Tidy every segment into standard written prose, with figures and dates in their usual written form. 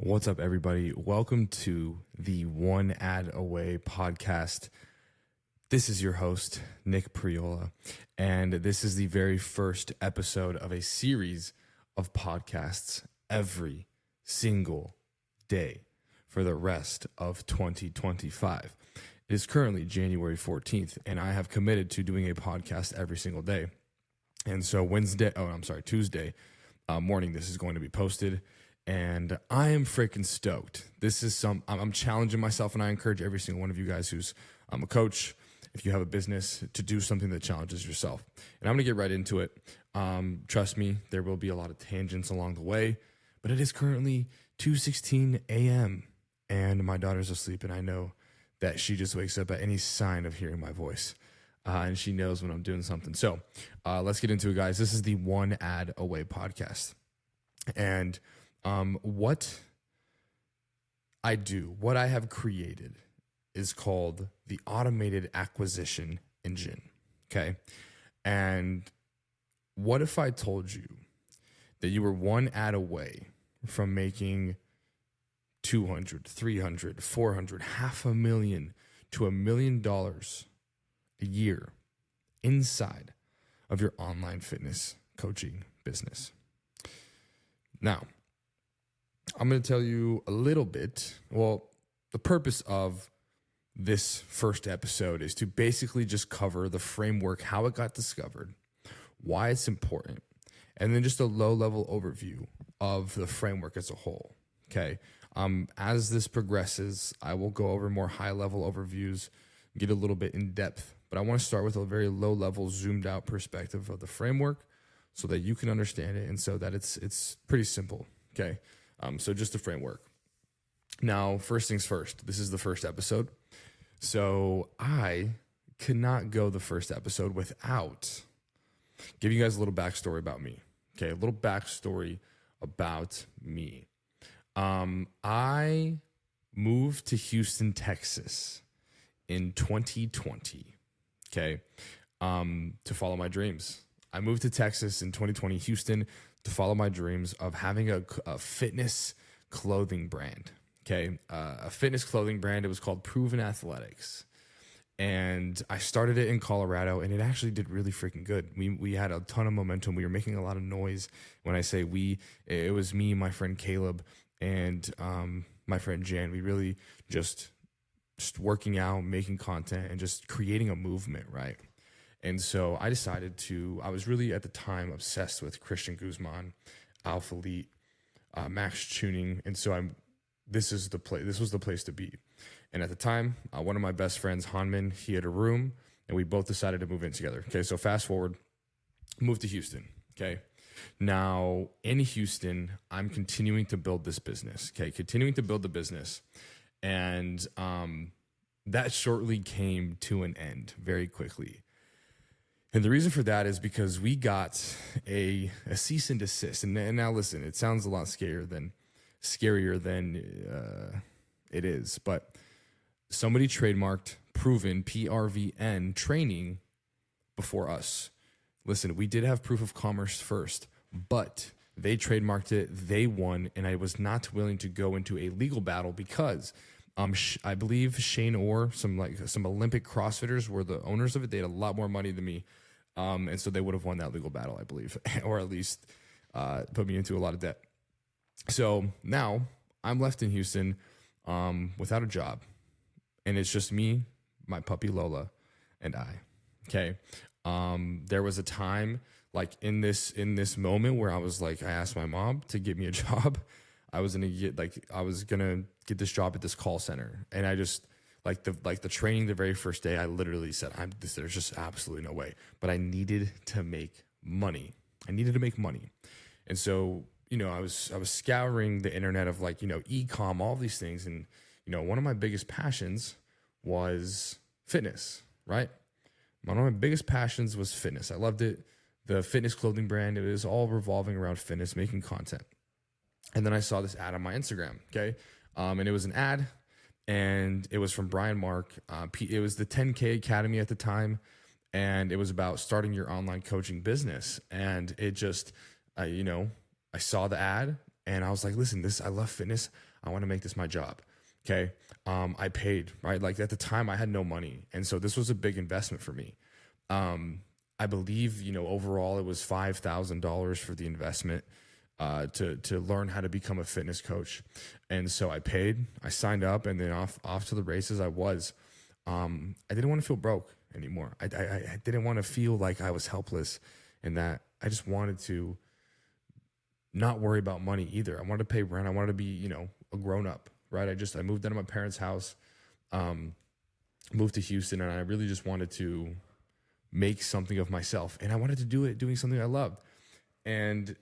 What's up, everybody? Welcome to the One Ad Away podcast. This is your host, Nick Priola, and this is the very first episode of a series of podcasts every single day for the rest of 2025. It is currently January 14th, and I have committed to doing a podcast every single day. And so Tuesday morning, this is going to be posted. And I am freaking stoked. I'm challenging myself, and I encourage every single one of you guys who's a coach, if you have a business, to do something that challenges yourself. And I'm going to get right into it. Trust me, there will be a lot of tangents along the way, but it is currently 2:16 a.m. and my daughter's asleep, and I know that she just wakes up at any sign of hearing my voice. And she knows when I'm doing something. So let's get into it, guys. This is the One Ad Away podcast. And what I do, what I have created is called the Automated Acquisition Engine, okay? And what if I told you that you were one ad away from making 200, 300, 400, $500,000 to $1 million a year inside of your online fitness coaching business? Now, I'm going to tell you a little bit. Well, the purpose of this first episode is to basically just cover the framework, how it got discovered, why it's important, and then just a low-level overview of the framework as a whole. Okay. As this progresses, I will go over more high-level overviews, get a little bit in depth, but I want to start with a very low-level, zoomed-out perspective of the framework so that you can understand it and so that it's pretty simple. Okay. So just the framework. Now, first things first, this is the first episode. So I could not go the first episode without giving you guys a little backstory about me. Okay, a little backstory about me. I moved to Houston, Texas in 2020, okay, to follow my dreams. I moved to Texas in 2020, Houston, to follow my dreams of having a fitness clothing brand, okay? A fitness clothing brand. It was called Proven Athletics. And I started it in Colorado, and it actually did really freaking good. We had a ton of momentum. We were making a lot of noise. When I say we, it was me, my friend Caleb, and my friend Jan. We really just working out, making content, and just creating a movement, right? And so I decided I was really at the time obsessed with Christian Guzman, Alpha Elite, Max Tuning. And so this was the place to be. And at the time, one of my best friends, Hanman, he had a room and we both decided to move in together. Okay. So fast forward, moved to Houston. Okay. Now in Houston, I'm continuing to build this business. Okay. Continuing to build the business. And, that shortly came to an end very quickly. And the reason for that is because we got a cease and desist. And now listen, it sounds a lot scarier than it is. But somebody trademarked Proven, PRVN, training before us. Listen, we did have proof of commerce first, but they trademarked it, they won, and I was not willing to go into a legal battle because I believe Shane Orr, some Olympic CrossFitters were the owners of it. They had a lot more money than me. And so they would have won that legal battle, I believe, or at least put me into a lot of debt. So now I'm left in Houston without a job. And it's just me, my puppy Lola, and I. Okay. There was a time like in this moment where I was like, I asked my mom to get me a job. I was gonna get this job at this call center. And I just the training the very first day, I literally said, there's just absolutely no way. But I needed to make money. And so, I was scouring the internet of e-com, all these things. And, one of my biggest passions was fitness, right? One of my biggest passions was fitness. I loved it. The fitness clothing brand, it was all revolving around fitness, making content. And then I saw this ad on my Instagram, okay? And it was an ad. And it was from Brian Mark. It was the 10K Academy at the time. And it was about starting your online coaching business. And it just, I saw the ad And I was like, listen, I love fitness. I want to make this my job. Okay. I paid, right? Like at the time I had no money. And so this was a big investment for me. I believe, overall it was $5,000 for the investment, to learn how to become a fitness coach. And so I paid, I signed up, and then off to the races I was. I didn't want to feel broke anymore. I didn't want to feel like I was helpless, and that I just wanted to not worry about money either. I wanted to pay rent. I wanted to be, a grown up, right? I moved out of my parents' house, moved to Houston, and I really just wanted to make something of myself. And I wanted to do it doing something I loved. And,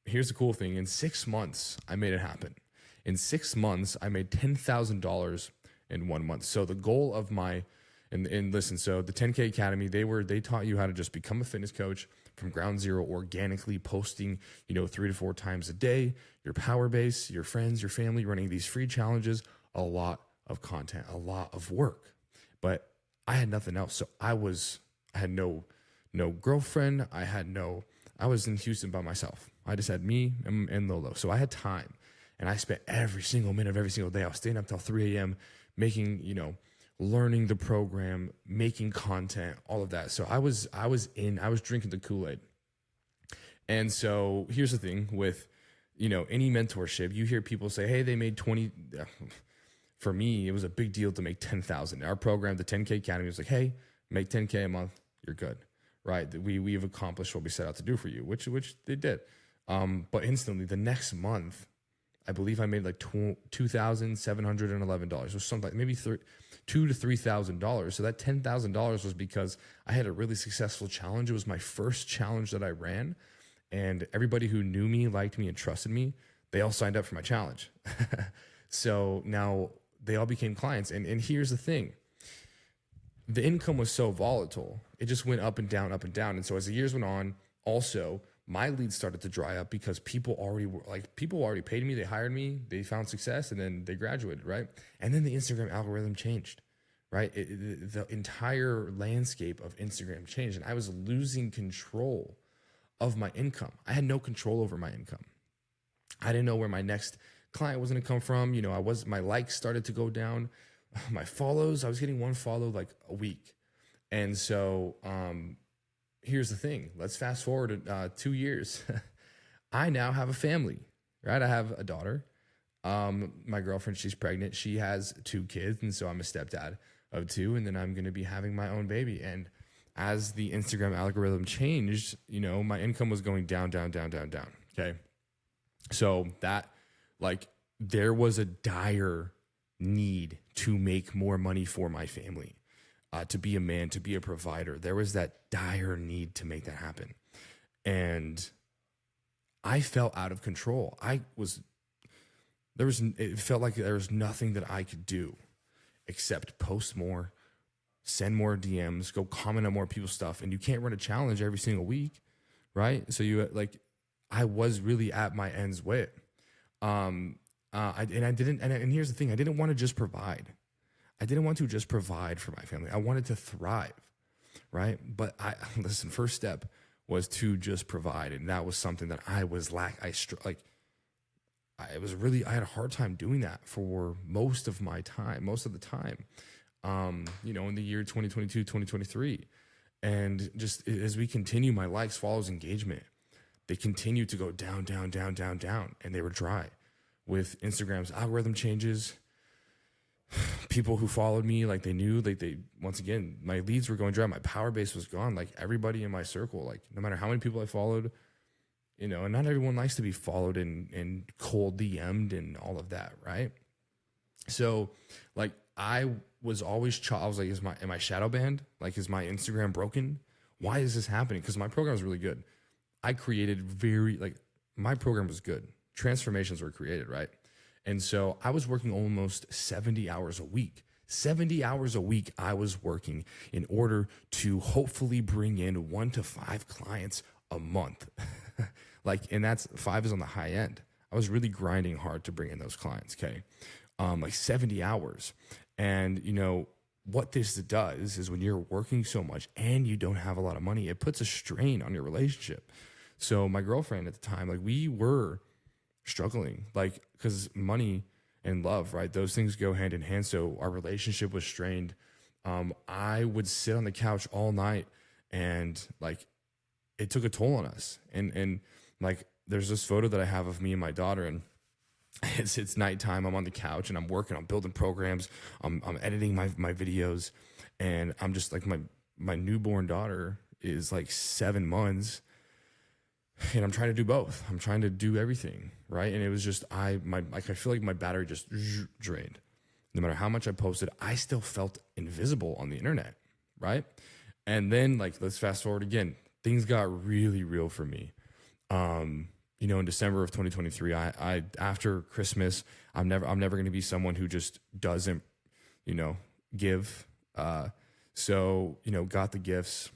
here's the cool thing. In 6 months, I made it happen. In 6 months, I made $10,000 in 1 month. So the goal of and listen, so the 10K Academy, they taught you how to just become a fitness coach from ground zero, organically posting, 3 to 4 times a day, your power base, your friends, your family, running these free challenges, a lot of content, a lot of work. But I had nothing else. So I had no girlfriend. I was in Houston by myself. I just had me and Lolo. So I had time, and I spent every single minute of every single day. I was staying up till 3 a.m. making, learning the program, making content, all of that. So I was drinking the Kool-Aid. And so here's the thing with, any mentorship, you hear people say, hey, they made 20. For me, it was a big deal to make 10,000. Our program, the 10K Academy, was like, hey, make 10K a month, you're good, right? We've accomplished what we set out to do for you, which they did. But instantly, the next month, I believe I made like $2,711, or something like maybe $2,000 to $3,000. So that $10,000 was because I had a really successful challenge. It was my first challenge that I ran, and everybody who knew me, liked me, and trusted me, they all signed up for my challenge. So now they all became clients. And here's the thing. The income was so volatile. It just went up and down, up and down. And so as the years went on, also my leads started to dry up because people already paid me. They hired me, they found success, and then they graduated, right? And then the Instagram algorithm changed, right? The entire landscape of Instagram changed, and I was losing control of my income. I had no control over my income. I didn't know where my next client was going to come from. My likes started to go down. My follows, I was getting one follow like a week. And so, here's the thing. Let's fast forward 2 years. I now have a family, right? I have a daughter. My girlfriend, she's pregnant. She has 2 kids. And so I'm a stepdad of 2. And then I'm going to be having my own baby. And as the Instagram algorithm changed, my income was going down, down, down, down, down. Okay. So there was a dire need to make more money for my family. To be a man, to be a provider. There was that dire need to make that happen. And I felt out of control. It felt like there was nothing that I could do except post more, send more DMs, go comment on more people's stuff. And you can't run a challenge every single week, right? So I was really at my end's wit. And here's the thing. I didn't want to just provide. I didn't want to just provide for my family. I wanted to thrive, right? But first step was to just provide. And that was something that I was I had a hard time doing that for most of the time, in the year 2022, 2023. And just as we continue, my likes, follows, engagement, they continue to go down, down, down, down, down. And they were dry with Instagram's algorithm changes. People who followed me, they knew, once again, my leads were going dry. My power base was gone. Everybody in my circle, no matter how many people I followed, and not everyone likes to be followed and cold DM'd and all of that, right? So, I was always, I was am I shadow banned? Is my Instagram broken? Why is this happening? Because my program is really good. I created my program was good. Transformations were created, right? And so I was working almost 70 hours a week. 70 hours a week I was working in order to hopefully bring in 1 to 5 clients a month. And that's 5 is on the high end. I was really grinding hard to bring in those clients, okay? 70 hours. And, what this does is when you're working so much and you don't have a lot of money, it puts a strain on your relationship. So my girlfriend at the time, we were struggling, like, because money and love, right? Those things go hand in hand. So our relationship was strained. I would sit on the couch all night, and like it took a toll on us. And like there's this photo that I have of me and my daughter, and it's nighttime. I'm on the couch and I'm working. I'm building programs. I'm editing my videos, and I'm just like my newborn daughter is like 7 months, and I'm trying to do both. I'm trying to do everything, right? And it was just I feel like my battery just drained. No matter how much I posted, I still felt invisible on the internet, right? And then like let's fast forward again. Things got really real for me. In December of 2023, I after Christmas, I'm never going to be someone who just doesn't, give. Got the gifts.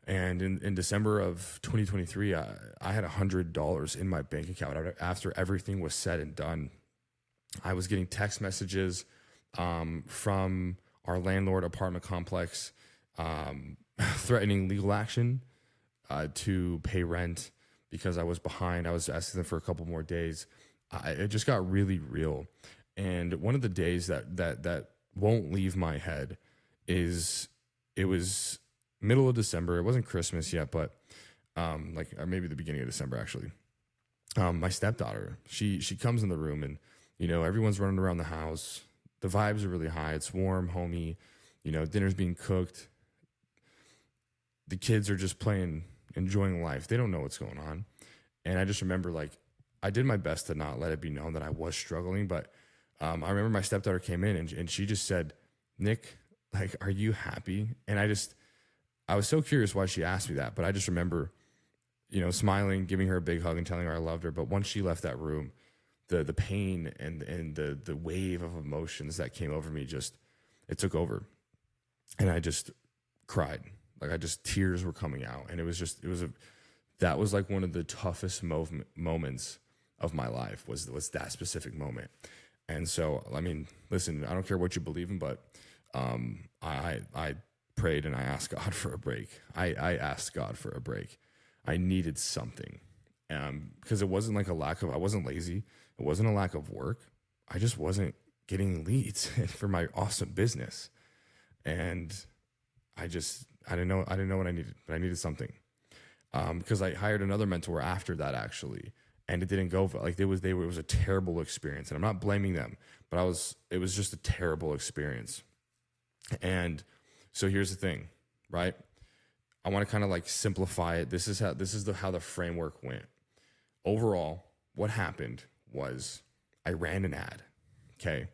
And in December of 2023, I had $100 in my bank account after everything was said and done. I was getting text messages from our landlord apartment complex threatening legal action to pay rent because I was behind. I was asking them for a couple more days. It just got really real. And one of the days that won't leave my head is it was middle of December. It wasn't Christmas yet, but maybe the beginning of December actually. My stepdaughter, she comes in the room, and everyone's running around the house. The vibes are really high. It's warm, homey. Dinner's being cooked. The kids are just playing, enjoying life. They don't know what's going on. And I just remember I did my best to not let it be known that I was struggling. But I remember my stepdaughter came in, and she just said, "Nick, are you happy?" And I was so curious why she asked me that. But I just remember, smiling, giving her a big hug and telling her I loved her. But once she left that room, the pain and the wave of emotions that came over me, it took over. And I just cried. Tears were coming out. And that was like one of the toughest moments of my life was that specific moment. And so, I mean, listen, I don't care what you believe in, but I prayed and I asked God for a break. I asked God for a break. I needed something. Because it wasn't like I wasn't lazy. It wasn't a lack of work. I just wasn't getting leads for my awesome business. And I didn't know what I needed, but I needed something. Because I hired another mentor after that actually, and it didn't go it was a terrible experience. And I'm not blaming them, but it was just a terrible experience. And so here's the thing, right? I want to kind of simplify it. This is how the framework went. Overall, what happened was I ran an ad. Okay.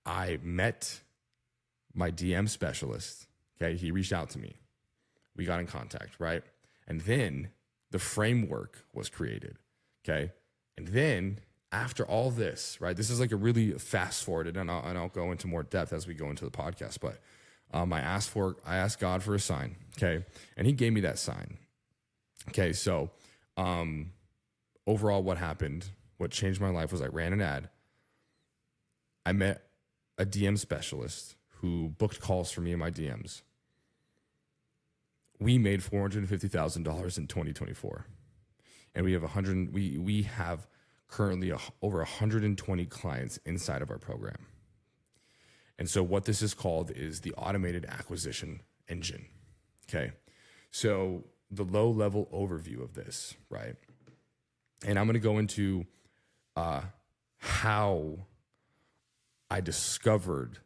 I met my DM specialist. Okay. He reached out to me. We got in contact, right? And then the framework was created. Okay. And then after all this, right? This is a really fast forwarded, and I'll go into more depth as we go into the podcast. But I asked God for a sign. Okay. And he gave me that sign. Okay. So overall, what happened, what changed my life was I ran an ad. I met a DM specialist who booked calls for me in my DMs. We made $450,000 in 2024, and we have currently over 120 clients inside of our program. And so what this is called is the automated acquisition engine. Okay. So the low level overview of this, right? And I'm going to go into how I discovered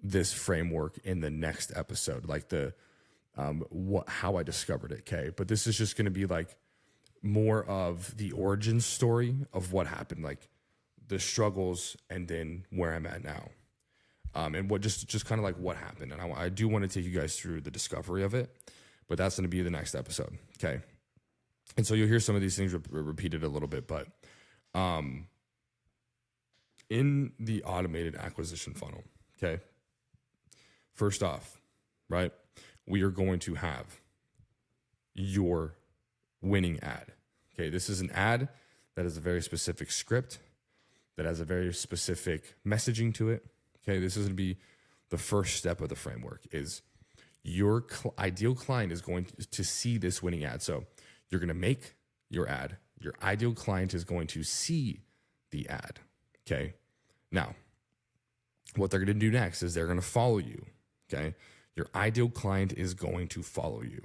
this framework in the next episode, how I discovered it. Okay. But this is just going to be more of the origin story of what happened, the struggles, and then where I'm at now. And what just kind of what happened. And I do want to take you guys through the discovery of it, but that's going to be the next episode. Okay. And so you'll hear some of these things repeated a little bit, but in the automated acquisition funnel, okay, first off, right, we are going to have your winning ad. Okay, this is an ad that has a very specific script, that has a very specific messaging to it. Okay, this is going to be the first step of the framework. Is your ideal client is going to see this winning ad. So you're going to make your ad. Your ideal client is going to see the ad. Okay. Now, what they're going to do next is they're going to follow you. Okay. Your ideal client is going to follow you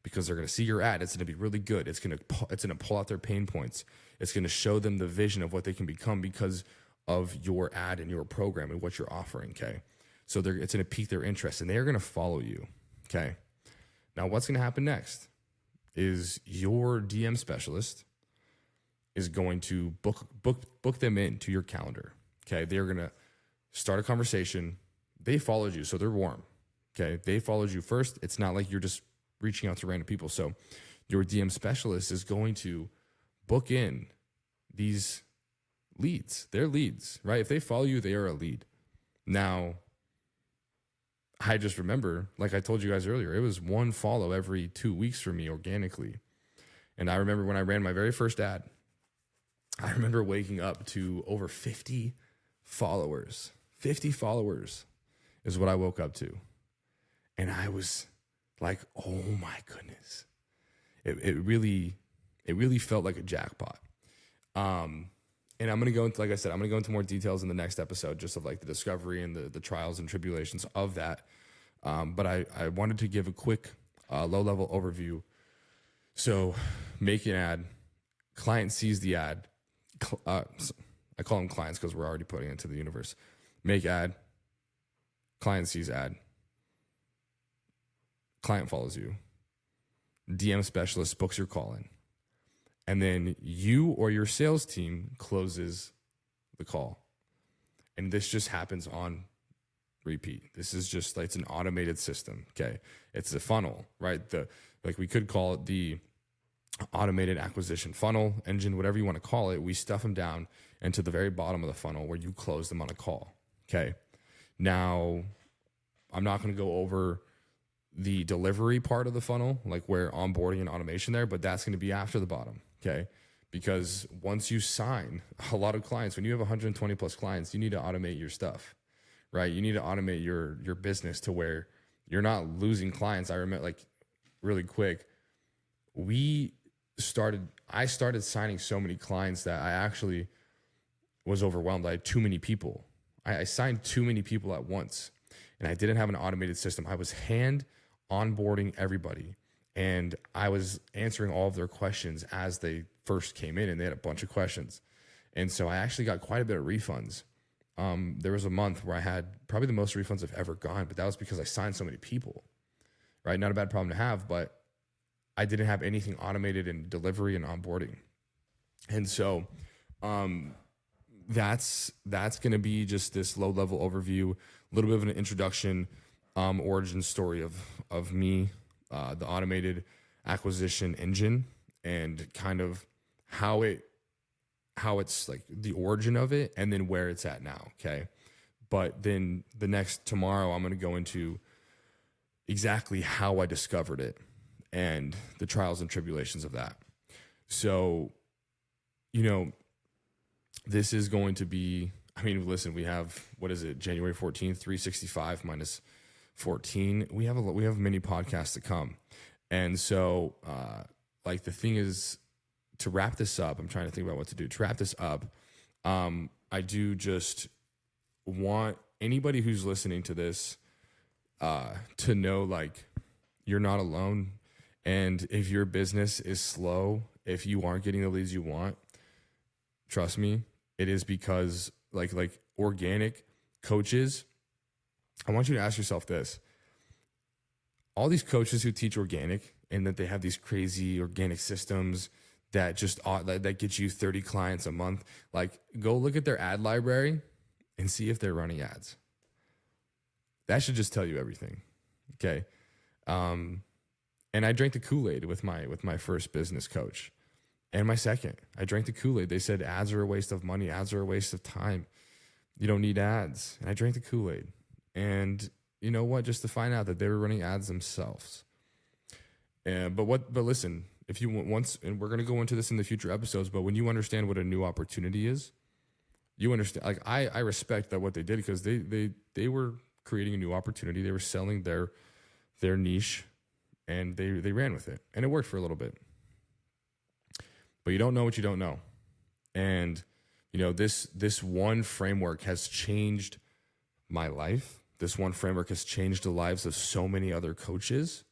because they're going to see your ad. It's going to be really good. It's going to pull out their pain points. It's going to show them the vision of what they can become because of your ad and your program and what you're offering. Okay. So it's going to pique their interest and they're going to follow you. Okay. Now, what's going to happen next is your DM specialist is going to book them into your calendar. Okay. They're going to start a conversation. They followed you, so they're warm. Okay. They followed you first. It's not like you're just reaching out to random people. So your DM specialist is going to book in these leads. They're leads, right? If they follow you, they are a lead. Now, I just remember, like I told you guys earlier, it was one follow every 2 weeks for me organically. And I remember when I ran my very first ad, I remember waking up to over 50 followers. 50 followers is what I woke up to. And I was like, oh my goodness. It really felt like a jackpot. And I'm going to go into, like I said, I'm going to go into more details in the next episode, just of like the discovery and the trials and tribulations of that. But I wanted to give a quick low-level overview. So make an ad. Client sees the ad. I call them clients because we're already putting it into the universe. Make ad. Client sees ad. Client follows you. DM specialist books your call in. And then you or your sales team closes the call. And this just happens on repeat. This is just like, it's an automated system. Okay. It's a funnel, right? Like we could call it the automated acquisition funnel engine, whatever you want to call it. We stuff them down into the very bottom of the funnel where you close them on a call. Okay. Now, I'm not going to go over the delivery part of the funnel, like where onboarding and automation there, but that's going to be after the bottom. Okay. Because once you sign a lot of clients, when you have 120 plus clients, you need to automate your stuff, right? You need to automate your business to where you're not losing clients. I remember, like, really quick, I started signing so many clients that I actually was overwhelmed. I had too many people. I signed too many people at once, and I didn't have an automated system. I was hand onboarding everybody, and I was answering all of their questions as they first came in, and they had a bunch of questions. And so I actually got quite a bit of refunds. There was a month where I had probably the most refunds I've ever gotten, but that was because I signed so many people, right? Not a bad problem to have, but I didn't have anything automated in delivery and onboarding. And so that's going to be just this low level overview, a little bit of an introduction, origin story of me, the automated acquisition engine, and kind of how it's like the origin of it and then where it's at now. Okay. But then tomorrow I'm going to go into exactly how I discovered it and the trials and tribulations of that. So, this is going to be, I mean, listen, we have, what is it? January 14th, 365 minus 14. We have many podcasts to come. And so, like, the thing is, to wrap this up, I'm trying to think about what to do. To wrap this up, I do just want anybody who's listening to this to know, like, you're not alone. And if your business is slow, if you aren't getting the leads you want, trust me, it is because like organic coaches, I want you to ask yourself this. All these coaches who teach organic and that they have these crazy organic systems that just that get you 30 clients a month, like, go look at their ad library and see if they're running ads. That should just tell you everything. Okay. And I drank the Kool-Aid with my first business coach and my second. I drank the Kool-Aid. They said ads are a waste of money. Ads are a waste of time. You don't need ads. And I drank the Kool-Aid. And you know what? Just to find out that they were running ads themselves. But listen, if you once, and we're going to go into this in the future episodes, but when you understand what a new opportunity is, you understand, like, I respect that what they did, because they were creating a new opportunity. They were selling their niche, and they ran with it, and it worked for a little bit. but you don't know what you don't know. And, this one framework has changed my life. This one framework has changed the lives of so many other coaches.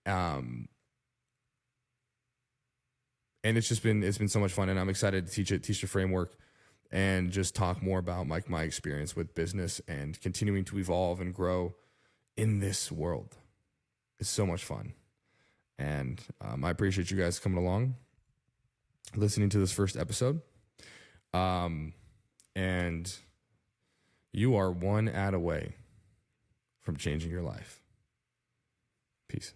And it's been so much fun, and I'm excited to teach the framework and just talk more about my experience with business and continuing to evolve and grow in this world. It's so much fun. And I appreciate you guys coming along, listening to this first episode. And you are one ad away from changing your life. Peace.